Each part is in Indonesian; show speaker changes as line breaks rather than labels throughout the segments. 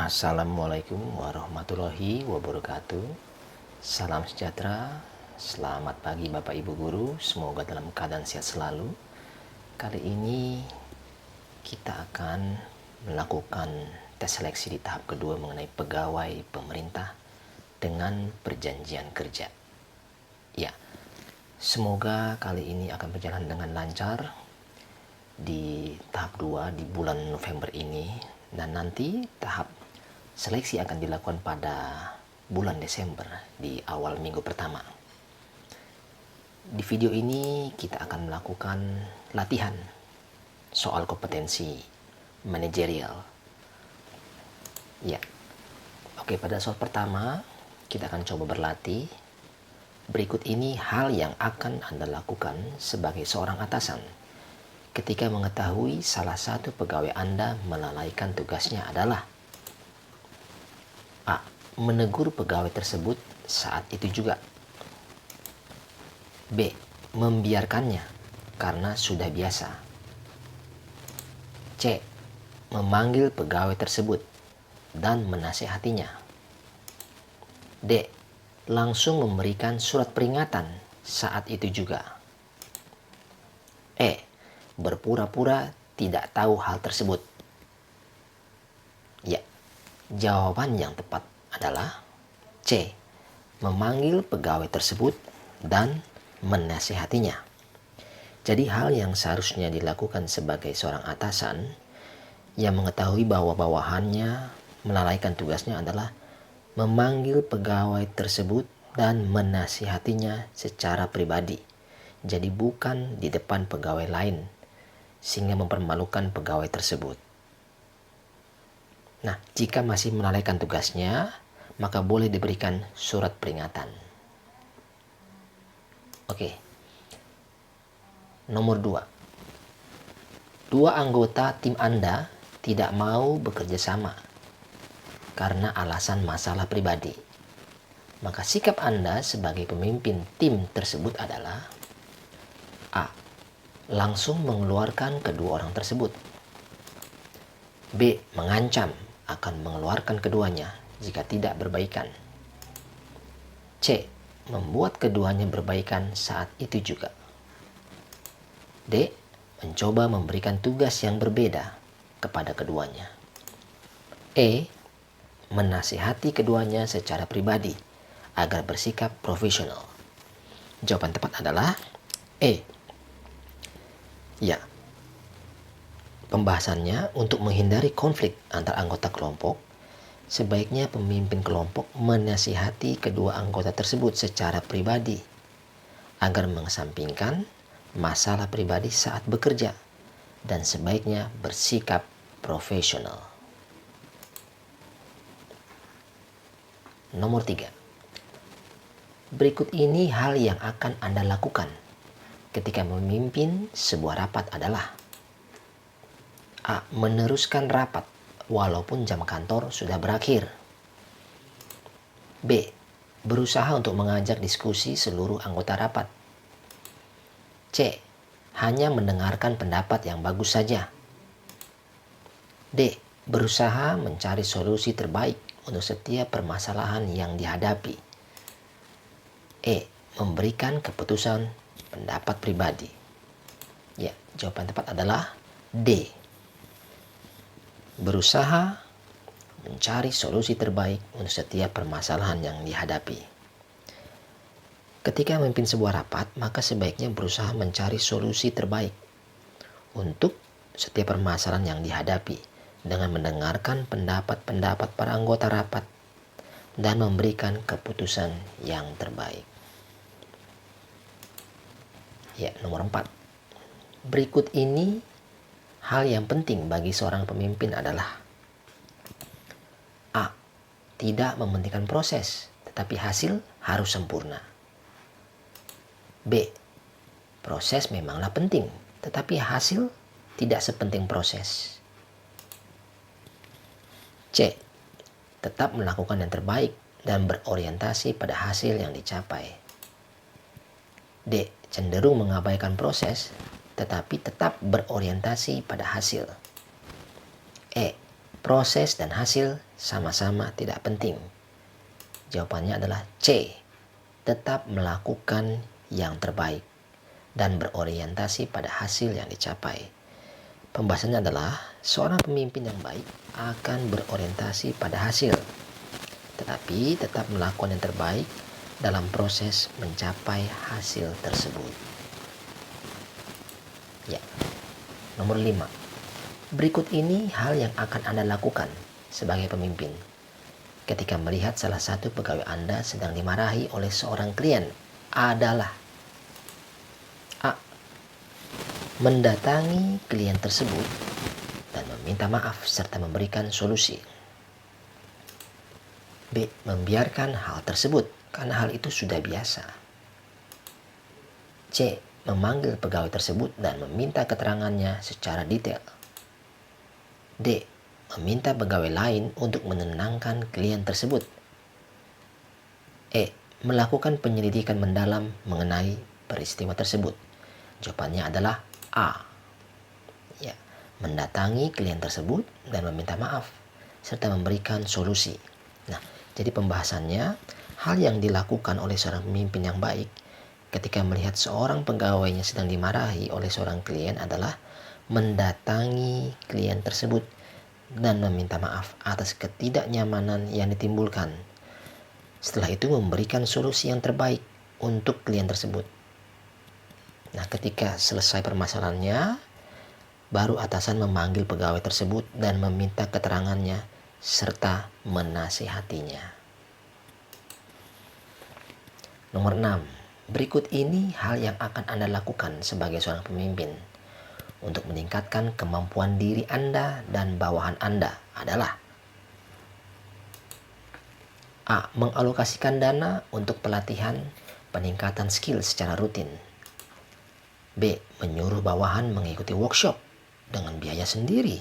Assalamualaikum warahmatullahi wabarakatuh. Salam sejahtera, selamat pagi Bapak Ibu Guru, semoga dalam keadaan sehat selalu. Kali ini kita akan melakukan tes seleksi di tahap kedua mengenai pegawai pemerintah dengan perjanjian kerja. Ya, semoga kali ini akan berjalan dengan lancar di tahap 2 di bulan November ini, dan nanti tahap seleksi akan dilakukan pada bulan Desember di awal minggu pertama. Di video ini kita akan melakukan latihan soal kompetensi manajerial. Ya, oke, pada soal pertama kita akan coba berlatih. Berikut ini hal yang akan Anda lakukan sebagai seorang atasan ketika mengetahui salah satu pegawai Anda melalaikan tugasnya adalah: A. Menegur pegawai tersebut saat itu juga. B. Membiarkannya karena sudah biasa. C. Memanggil pegawai tersebut dan menasihatinya. D. Langsung memberikan surat peringatan saat itu juga. E. Berpura-pura tidak tahu hal tersebut. Ya, jawaban yang tepat adalah C. Memanggil pegawai tersebut dan menasihatinya. Jadi hal yang seharusnya dilakukan sebagai seorang atasan yang mengetahui bahwa bawahannya melalaikan tugasnya adalah memanggil pegawai tersebut dan menasihatinya secara pribadi. Jadi bukan di depan pegawai lain, sehingga mempermalukan pegawai tersebut. Nah, jika masih melalaikan tugasnya, maka boleh diberikan surat peringatan. Oke. Nomor 2. Dua anggota tim Anda tidak mau bekerja sama karena alasan masalah pribadi. Maka sikap Anda sebagai pemimpin tim tersebut adalah: A. Langsung mengeluarkan kedua orang tersebut. B. Mengancam akan mengeluarkan keduanya jika tidak berbaikan. C. Membuat keduanya berbaikan saat itu juga. D. Mencoba memberikan tugas yang berbeda kepada keduanya. E. Menasihati keduanya secara pribadi agar bersikap profesional. Jawaban tepat adalah E. Ya, pembahasannya untuk menghindari konflik antar anggota kelompok, sebaiknya pemimpin kelompok menasihati kedua anggota tersebut secara pribadi agar mengesampingkan masalah pribadi saat bekerja dan sebaiknya bersikap profesional. Nomor 3. Berikut ini hal yang akan Anda lakukan ketika memimpin sebuah rapat adalah: A. Meneruskan rapat walaupun jam kantor sudah berakhir. B. Berusaha untuk mengajak diskusi seluruh anggota rapat. C. Hanya mendengarkan pendapat yang bagus saja. D. Berusaha mencari solusi terbaik untuk setiap permasalahan yang dihadapi. E. Memberikan keputusan pendapat pribadi. Ya, jawaban tepat adalah D. Berusaha mencari solusi terbaik untuk setiap permasalahan yang dihadapi. Ketika memimpin sebuah rapat, maka sebaiknya berusaha mencari solusi terbaik untuk setiap permasalahan yang dihadapi dengan mendengarkan pendapat-pendapat para anggota rapat dan memberikan keputusan yang terbaik. Ya, nomor 4. Berikut ini hal yang penting bagi seorang pemimpin adalah: A. Tidak mementingkan proses, tetapi hasil harus sempurna. B. Proses memanglah penting, tetapi hasil tidak sepenting proses. C. Tetap melakukan yang terbaik dan berorientasi pada hasil yang dicapai. D. Cenderung mengabaikan proses, tetapi tetap berorientasi pada hasil. E. Proses dan hasil sama-sama tidak penting. Jawabannya adalah C. Tetap melakukan yang terbaik dan berorientasi pada hasil yang dicapai. Pembahasannya adalah seorang pemimpin yang baik akan berorientasi pada hasil, tetapi tetap melakukan yang terbaik dalam proses mencapai hasil tersebut. Ya. Nomor 5. Berikut ini hal yang akan Anda lakukan sebagai pemimpin ketika melihat salah satu pegawai Anda sedang dimarahi oleh seorang klien adalah: A. Mendatangi klien tersebut dan meminta maaf serta memberikan solusi. B. Membiarkan hal tersebut karena hal itu sudah biasa. C. Memanggil pegawai tersebut dan meminta keterangannya secara detail. D. Meminta pegawai lain untuk menenangkan klien tersebut. E. Melakukan penyelidikan mendalam mengenai peristiwa tersebut. Jawabannya adalah A. Ya, mendatangi klien tersebut dan meminta maaf serta memberikan solusi. Nah, jadi pembahasannya, hal yang dilakukan oleh seorang pemimpin yang baik ketika melihat seorang pegawainya sedang dimarahi oleh seorang klien adalah mendatangi klien tersebut dan meminta maaf atas ketidaknyamanan yang ditimbulkan. Setelah itu memberikan solusi yang terbaik untuk klien tersebut. Nah, ketika selesai permasalahannya, baru atasan memanggil pegawai tersebut dan meminta keterangannya serta menasihatinya. Nomor 6. Berikut ini hal yang akan Anda lakukan sebagai seorang pemimpin untuk meningkatkan kemampuan diri Anda dan bawahan Anda adalah: A. Mengalokasikan dana untuk pelatihan peningkatan skill secara rutin. B. Menyuruh bawahan mengikuti workshop dengan biaya sendiri.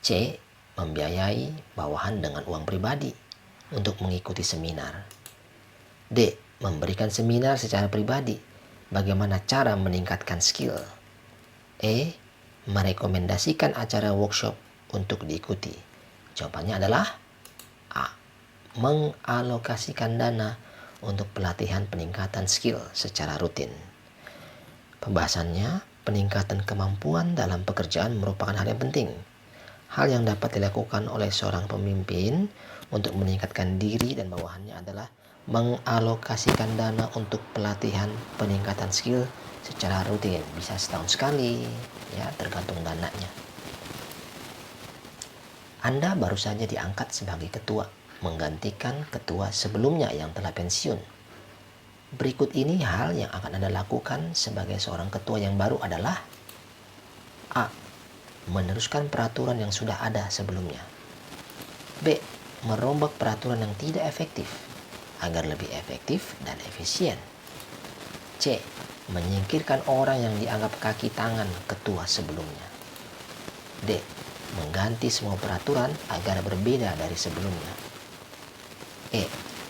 C. Membiayai bawahan dengan uang pribadi untuk mengikuti seminar. D. Memberikan seminar secara pribadi bagaimana cara meningkatkan skill. E. Merekomendasikan acara workshop untuk diikuti. Jawabannya adalah A. Mengalokasikan dana untuk pelatihan peningkatan skill secara rutin. Pembahasannya, peningkatan kemampuan dalam pekerjaan merupakan hal yang penting. Hal yang dapat dilakukan oleh seorang pemimpin untuk meningkatkan diri dan bawahannya adalah mengalokasikan dana untuk pelatihan peningkatan skill secara rutin. Bisa setahun sekali, ya, tergantung dananya. Anda baru saja diangkat sebagai ketua, menggantikan ketua sebelumnya yang telah pensiun. Berikut ini hal yang akan Anda lakukan sebagai seorang ketua yang baru adalah: A. Meneruskan peraturan yang sudah ada sebelumnya. B. Merombak peraturan yang tidak efektif agar lebih efektif dan efisien. C. Menyingkirkan orang yang dianggap kaki tangan ketua sebelumnya. D. Mengganti semua peraturan agar berbeda dari sebelumnya. E.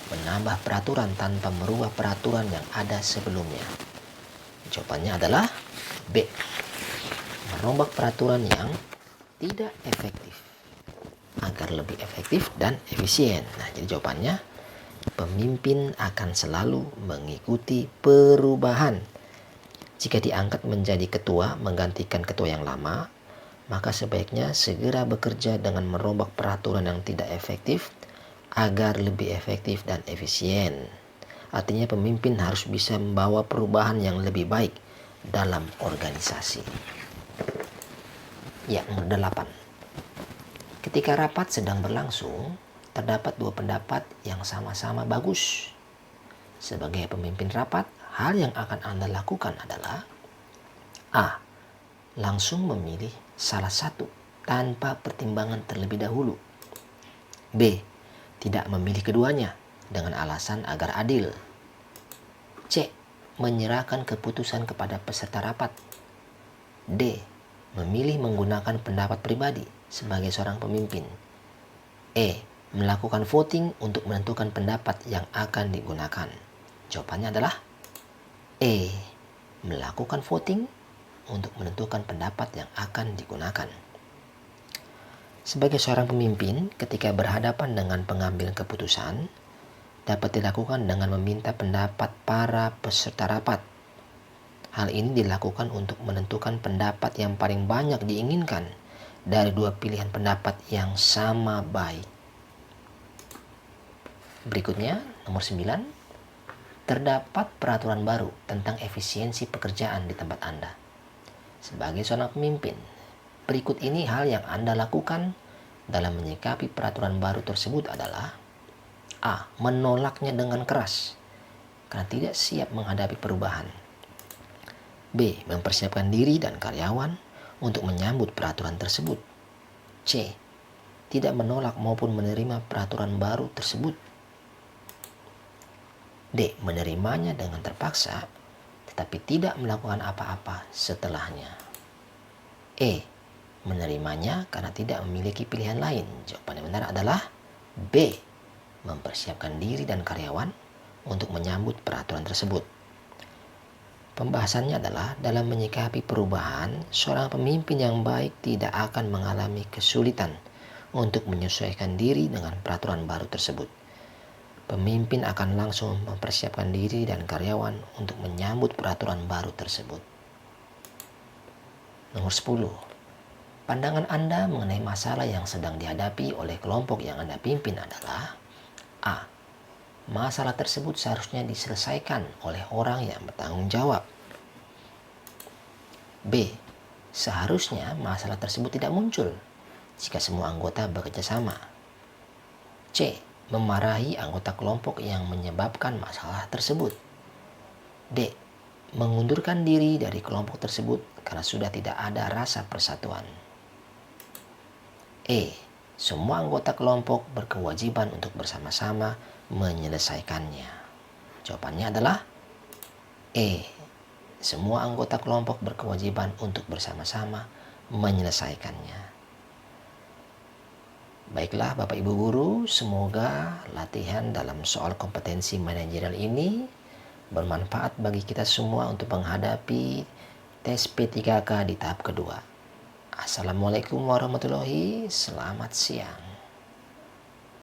Menambah peraturan tanpa merubah peraturan yang ada sebelumnya. Jawabannya adalah B. Merombak peraturan yang tidak efektif agar lebih efektif dan efisien. Nah, jadi jawabannya, pemimpin akan selalu mengikuti perubahan. Jika diangkat menjadi ketua menggantikan ketua yang lama, maka sebaiknya segera bekerja dengan merombak peraturan yang tidak efektif agar lebih efektif dan efisien. Artinya pemimpin harus bisa membawa perubahan yang lebih baik dalam organisasi. Ya, nomor 8. Ketika rapat sedang berlangsung, terdapat dua pendapat yang sama-sama bagus. Sebagai pemimpin rapat, hal yang akan Anda lakukan adalah: A. Langsung memilih salah satu tanpa pertimbangan terlebih dahulu. B. Tidak memilih keduanya dengan alasan agar adil. C. Menyerahkan keputusan kepada peserta rapat. D. Memilih menggunakan pendapat pribadi sebagai seorang pemimpin. E. Melakukan voting untuk menentukan pendapat yang akan digunakan. Jawabannya adalah E. Melakukan voting untuk menentukan pendapat yang akan digunakan. Sebagai seorang pemimpin, ketika berhadapan dengan pengambilan keputusan, dapat dilakukan dengan meminta pendapat para peserta rapat. Hal ini dilakukan untuk menentukan pendapat yang paling banyak diinginkan dari dua pilihan pendapat yang sama baik. Berikutnya, nomor 9. Terdapat peraturan baru tentang efisiensi pekerjaan di tempat Anda. Sebagai seorang pemimpin, berikut ini hal yang Anda lakukan dalam menyikapi peraturan baru tersebut adalah: A. Menolaknya dengan keras karena tidak siap menghadapi perubahan. B. Mempersiapkan diri dan karyawan untuk menyambut peraturan tersebut. C. Tidak menolak maupun menerima peraturan baru tersebut. D. Menerimanya dengan terpaksa tetapi tidak melakukan apa-apa setelahnya. E. Menerimanya karena tidak memiliki pilihan lain. Jawaban yang benar adalah B. Mempersiapkan diri dan karyawan untuk menyambut peraturan tersebut. Pembahasannya adalah dalam menyikapi perubahan, seorang pemimpin yang baik tidak akan mengalami kesulitan untuk menyesuaikan diri dengan peraturan baru tersebut. Pemimpin akan langsung mempersiapkan diri dan karyawan untuk menyambut peraturan baru tersebut. Nomor 10. Pandangan Anda mengenai masalah yang sedang dihadapi oleh kelompok yang Anda pimpin adalah: A. Masalah tersebut seharusnya diselesaikan oleh orang yang bertanggung jawab. B. Seharusnya masalah tersebut tidak muncul jika semua anggota bekerja sama. C. Memarahi anggota kelompok yang menyebabkan masalah tersebut. D. Mengundurkan diri dari kelompok tersebut karena sudah tidak ada rasa persatuan. E. Semua anggota kelompok berkewajiban untuk bersama-sama menyelesaikannya. Jawabannya adalah E. Semua anggota kelompok berkewajiban untuk bersama-sama menyelesaikannya. Baiklah Bapak Ibu Guru, semoga latihan dalam soal kompetensi manajerial ini bermanfaat bagi kita semua untuk menghadapi tes P3K di tahap kedua. Assalamualaikum warahmatullahi wabarakatuh. Selamat siang.